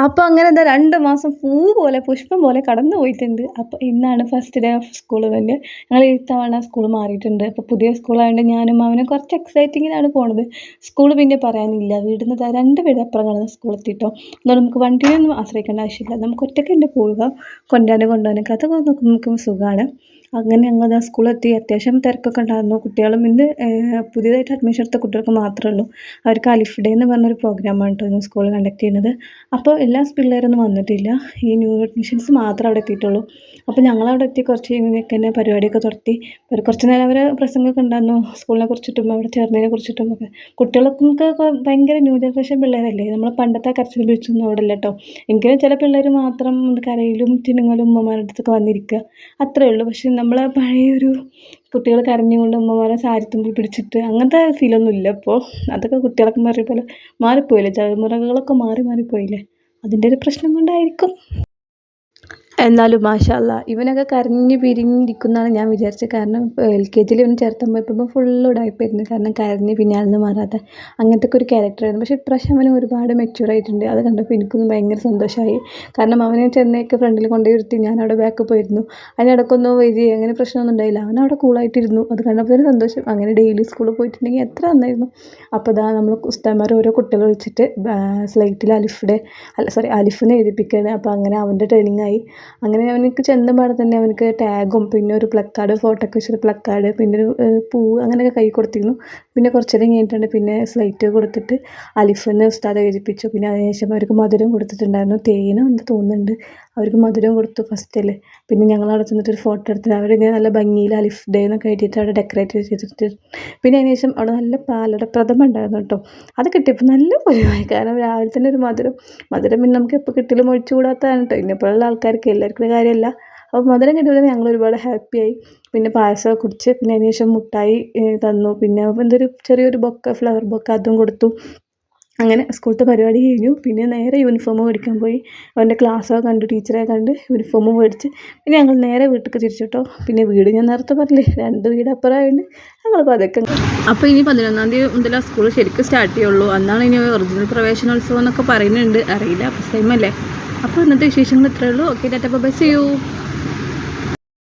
അപ്പോൾ അങ്ങനെ എന്താ 2 മാസം പോലെ പുഷ്പം പോലെ കടന്നു പോയിട്ടുണ്ട്. അപ്പോൾ ഇന്നാണ് ഫസ്റ്റ് ഡേ ഓഫ് സ്കൂൾ തന്നെ. ഞങ്ങൾ ഈ തവണ സ്കൂൾ മാറിയിട്ടുണ്ട്. അപ്പോൾ പുതിയ സ്കൂളായതുകൊണ്ട് ഞാനും അവനും കുറച്ച് എക്സൈറ്റിങ്ങിലാണ് പോണത്. സ്കൂൾ പിന്നെ പറയാനില്ല, വീടിന്ന് 2 വീട് അപ്പുറം സ്കൂളെത്തിയിട്ടോ. എന്നാൽ നമുക്ക് വണ്ടിയൊന്നും ആശ്രയിക്കേണ്ട ആവശ്യമില്ല, നമുക്ക് ഒറ്റയ്ക്ക് തന്നെ പോവുക, കൊണ്ടുപോകാനൊക്കെ അതൊക്കെ നമുക്ക് സുഖമാണ്. അങ്ങനെ ഞങ്ങൾ സ്കൂളെത്തി. അത്യാവശ്യം തിരക്കൊക്കെ ഉണ്ടായിരുന്നു. കുട്ടികളും ഇന്ന് പുതിയതായിട്ട് അഡ്മിഷൻ എടുത്ത കുട്ടികൾക്ക് മാത്രമേ ഉള്ളൂ. അവർക്ക് അലിഫ് ഡേ എന്ന് പറഞ്ഞൊരു പ്രോഗ്രാമാണ് കേട്ടോ ഇന്ന് സ്കൂളിൽ കണ്ടക്ട് ചെയ്യുന്നത്. അപ്പോൾ എല്ലാ പിള്ളേരൊന്നും വന്നിട്ടില്ല, ഈ ന്യൂ അഡ്മിഷൻസ് മാത്രമേ അവിടെ എത്തിയിട്ടുള്ളൂ. അപ്പോൾ ഞങ്ങളവിടെ എത്തി കുറച്ച് കഴിയുമ്പോഴേക്ക് തന്നെ പരിപാടിയൊക്കെ തുടത്തി. കുറച്ച് നേരം അവർ പ്രസംഗമൊക്കെ ഉണ്ടായിരുന്നു സ്കൂളിനെ കുറിച്ചിട്ടും അവിടെ ചേർന്നതിനെ കുറിച്ചിട്ടും ഒക്കെ. കുട്ടികൾക്കൊക്കെ ഭയങ്കര ന്യൂ ജനറേഷൻ പിള്ളേരല്ലേ, നമ്മൾ പണ്ടത്തെ കരച്ചിൽ പിടിച്ചൊന്നും അവിടെ ഇല്ല കേട്ടോ. എങ്കിലും ചില പിള്ളേർ മാത്രം കരയിലും ചിന്നുങ്ങളും ഉമ്മമാരുടെ അടുത്തൊക്കെ വന്നിരിക്കുക, അത്രയേ ഉള്ളൂ. പക്ഷെ നമ്മളെ പഴയൊരു കുട്ടികൾ കരഞ്ഞുകൊണ്ട് ഉമ്മമാരെ സാരിത്തുമ്പിൽ പിടിച്ചിട്ട് അങ്ങനത്തെ ഫീലൊന്നും ഇല്ല ഇപ്പോൾ. അതൊക്കെ കുട്ടികളൊക്കെ മാറിയപ്പോലെ മാറിപ്പോയില്ലേ, തലമുറകളൊക്കെ മാറിപ്പോയില്ലേ, അതിൻ്റെ ഒരു പ്രശ്നം കൊണ്ടായിരിക്കും. എന്നാലും മാഷാ അല്ലാ ഇവനൊക്കെ കരഞ്ഞ് പിരിഞ്ഞിരിക്കുന്നതാണ് ഞാൻ വിചാരിച്ചത്. കാരണം LKG ഇവൻ ചേർത്താൻ പോയപ്പോൾ ഫുള്ള് ഉടായിപ്പായിരുന്നു. കാരണം കരഞ്ഞ് പിന്നെ അതിൽ നിന്ന് മാറാത്ത അങ്ങനത്തെ ഒക്കെ ഒരു ക്യാരക്ടറായിരുന്നു. പക്ഷേ ഇപ്രാവശ്യം അവന് ഒരുപാട് മെച്യൂർ ആയിട്ടുണ്ട്. അത് കണ്ടപ്പോൾ എനിക്കൊന്നും ഭയങ്കര സന്തോഷമായി. കാരണം അവനെ ചെന്നൈക്ക് ഫ്രണ്ടിൽ കൊണ്ടുപോയി ഇരുത്തി, ഞാനവിടെ ബാക്ക് പോയിരുന്നു. അതിനിടയ്ക്കൊന്നും വരി അങ്ങനെ പ്രശ്നമൊന്നും ഉണ്ടായില്ല, അവനവിടെ കൂളായിട്ടിരുന്നു. അത് കണ്ടപ്പോൾ ഒരു സന്തോഷം. അങ്ങനെ ഡെയിലി സ്കൂളിൽ പോയിട്ടുണ്ടെങ്കിൽ എത്ര നന്നായിരുന്നു. അപ്പോൾ ഇതാ നമ്മൾ ഉസ്താദ്മാർ ഓരോ കുട്ടികളെ വിളിച്ചിട്ട് സ്ലേറ്റിൽ അലിഫിനെ എഴുതിപ്പിക്കുകയാണ്. അപ്പോൾ അങ്ങനെ അവൻ്റെ ട്രെയിനിങ് ആയി. അങ്ങനെ അവനക്ക് ചെന്നപാടെ തന്നെ അവനക്ക് ടാഗും പിന്നെ ഒരു പ്ലക്കാർഡ്, ഫോട്ടോ ഒക്കെ വെച്ചൊരു പ്ലക്കാർഡ്, പിന്നെ ഒരു പൂവ് അങ്ങനെയൊക്കെ കൈ കൊടുത്തിരുന്നു. പിന്നെ കുറച്ച് നേരം കഴിഞ്ഞിട്ടുണ്ട് പിന്നെ സ്ലേറ്റ് കൊടുത്തിട്ട് അലിഫെന്ന് ഉസ്താദ് എഴുതിപ്പിച്ചു. പിന്നെ അതിനുശേഷം അവർക്ക് മധുരം കൊടുത്തിട്ടുണ്ടായിരുന്നു, തേനോ എന്താ തോന്നുന്നുണ്ട്, അവർക്ക് മധുരം കൊടുത്തു ഫസ്റ്റിൽ. പിന്നെ ഞങ്ങൾ അവിടെ ചെന്നിട്ട് ഒരു ഫോട്ടോ എടുത്തിട്ട് അവരിങ്ങനെ നല്ല ഭംഗിയിൽ അലിഫ് ഡേ എന്നൊക്കെ എഴുതിയിട്ട് അവിടെ ഡെക്കറേറ്റ് ചെയ്തിട്ട്. പിന്നെ അതിനുശേഷം അവിടെ നല്ല പാലട പ്രഥമ ഉണ്ടായിരുന്നു കേട്ടോ. അത് കിട്ടിയപ്പോൾ നല്ല പരിപാടി. കാരണം രാവിലെ തന്നെ ഒരു മധുരം പിന്നെ നമുക്ക് എപ്പോൾ കിട്ടിയാലും ഒഴിച്ചുകൂടാത്തതാണ് കേട്ടോ. ഇന്നിപ്പോഴുള്ള ആൾക്കാർക്ക് എല്ലാവർക്കും കാര്യമല്ല. അപ്പോൾ മധുരം കിട്ടിയപ്പോൾ ഞങ്ങൾ ഒരുപാട് ഹാപ്പിയായി. പിന്നെ പായസമൊക്കെ കുടിച്ച് പിന്നെ അതിന് ശേഷം മുട്ടായി തന്നു. പിന്നെ എന്തൊരു ചെറിയൊരു ഫ്ലവർ ബൊക്ക അതും കൊടുത്തു. അങ്ങനെ സ്കൂളത്തെ പരിപാടി കഴിഞ്ഞു. പിന്നെ നേരെ യൂണിഫോം മേടിക്കാൻ പോയി. അവൻ്റെ ക്ലാസ്സൊക്കെ കണ്ടു, ടീച്ചറെ കണ്ട് യൂണിഫോം മേടിച്ച് പിന്നെ ഞങ്ങൾ നേരെ വീട്ടിലേക്ക് തിരിച്ചു കേട്ടോ. പിന്നെ വീട് ഞാൻ നേരത്തെ പറഞ്ഞില്ലേ 2 വീട് അപ്പുറമായതുകൊണ്ട് ഞങ്ങൾ അതൊക്കെ. അപ്പോൾ ഇനി 11-ാം തീയതി മുതലാണ് സ്കൂൾ ശരിക്കും സ്റ്റാർട്ട് ചെയ്യുള്ളൂ. അന്നാണ് ഇനി ഒറിജിനൽ പ്രവേശനോത്സവം എന്നൊക്കെ പറയുന്നുണ്ട്, അറിയില്ല, ഫസ്റ്റ് ടൈം അല്ലേ. അപ്പോൾ ഇന്നത്തെ വിശേഷങ്ങൾ ഇത്രയേ ഉള്ളൂ. Okay, tata bye, see U.